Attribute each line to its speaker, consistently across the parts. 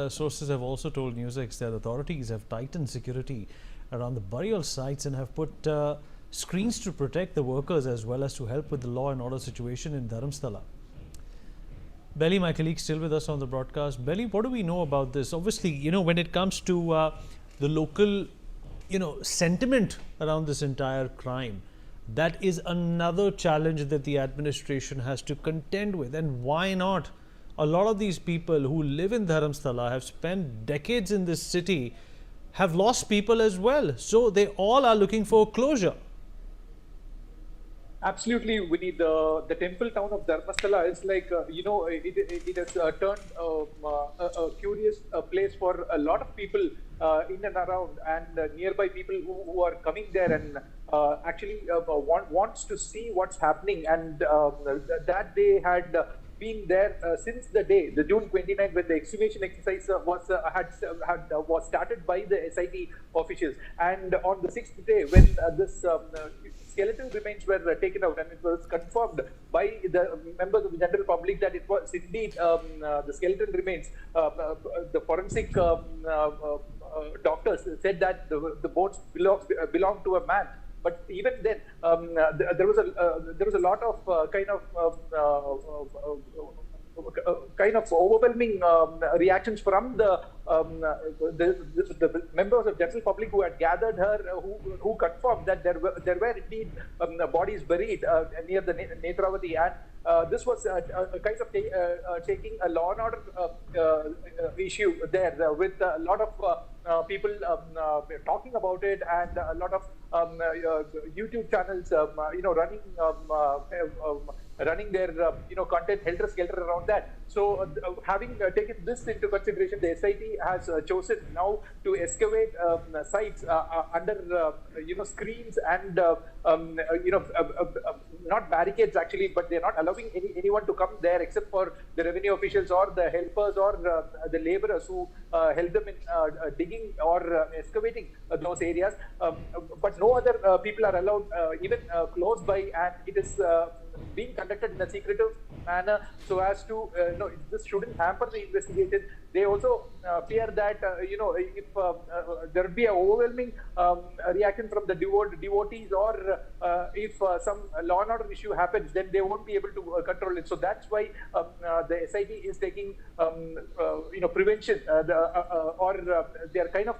Speaker 1: Sources have also told NewsX that authorities have tightened security around the burial sites and have put screens to protect the workers as well as to help with the law and order situation in Dharamsthala. Belly, my colleague, still with us on the broadcast. Belly, what do we know about this? Obviously, when it comes to the local, sentiment around this entire crime, that is another challenge that the administration has to contend with. And why not? A lot of these people who live in Dharamsthala have spent decades in this city, have lost people as well. So they all are looking for closure.
Speaker 2: Absolutely, Winnie. The temple town of Dharamsthala is like, it has turned a curious place for a lot of people in and around, and nearby people who are coming there and actually wants to see what's happening. And that they had been there since the day, the June 29th, when the exhumation exercise was started by the SIT officials. And on the 6th day, when this skeletal remains were taken out, and it was confirmed by the members of the general public that it was indeed the skeleton remains. The forensic doctors said that the bones belong to a man. But even then, there was a lot of kind of overwhelming reactions from the members of general public who had gathered her, who confirmed that there were indeed bodies buried near the Netravati, and this was kind of taking a law and order issue there, with a lot of people talking about it, and a lot of YouTube channels, running their content helter-skelter around that. So having taken this into consideration, the SIT has chosen now to excavate sites under screens and not barricades actually, but they're not allowing anyone to come there except for the revenue officials or the helpers or the laborers who help them in digging or excavating those areas. But no other people are allowed even close by, and it is being conducted in a secretive manner so as to this shouldn't hamper the investigation. They also fear that if there would be an overwhelming reaction from the devotees, or if some law and order issue happens, then they won't be able to control it. So that's why the SIT is taking prevention, or they are kind of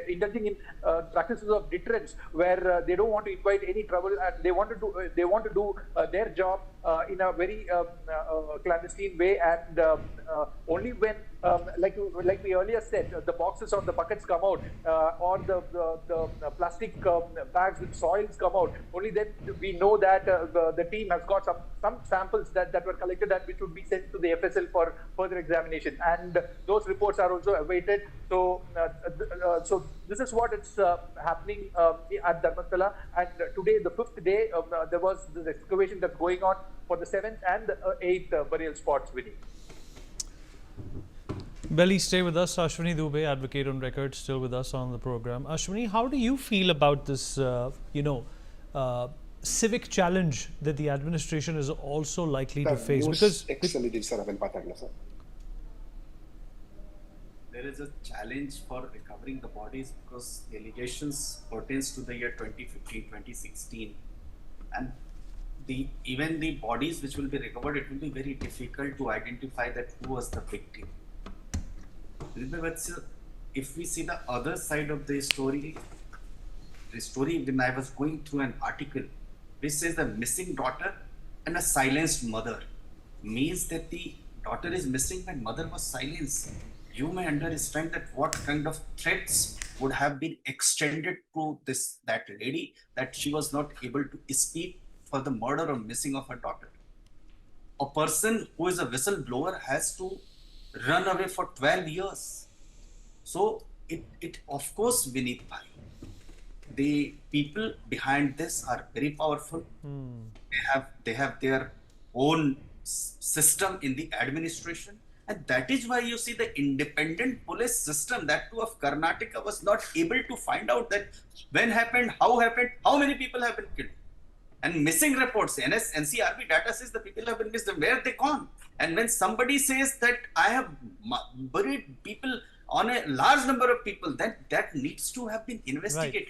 Speaker 2: indulging in practices of deterrence, where they don't want to invite any trouble, and they want to do their job in a very clandestine way, and only when, like we earlier said, the boxes or the buckets come out, or the plastic bags with soils come out, only then we know that the team has got some samples that were collected and which would be sent to the FSL for further examination, and those reports are also awaited. So so this is what is happening at Dharamsthala, and today, the 5th day, there was this excavation that's going on for the 7th and the 8th burial spots, Vinny.
Speaker 1: Belly, stay with us. Ashwini Dubey, advocate on record, still with us on the program. Ashwini, how do you feel about this, civic challenge that the administration is also likely to face?
Speaker 3: Because
Speaker 4: there is a challenge for recovering the bodies, because the allegations pertains to the year 2015, 2016, and even the bodies which will be recovered, it will be very difficult to identify that who was the victim. If we see the other side of the story, when I was going through an article which says the missing daughter and a silenced mother, means that the daughter is missing and mother was silenced. You may understand that what kind of threats would have been extended to that lady, that she was not able to speak for the murder or missing of her daughter. A person who is a whistleblower has to run away for 12 years. So it of course, Vineet Bhai, the people behind this are very powerful. They have their own system in the administration, and that is why you see the independent police system, that too of Karnataka, was not able to find out that when happened, how many people have been killed. And missing reports, NCRB data says the people have been missed. Where are they gone? And when somebody says that I have buried people on a large number of people, that needs to have been investigated.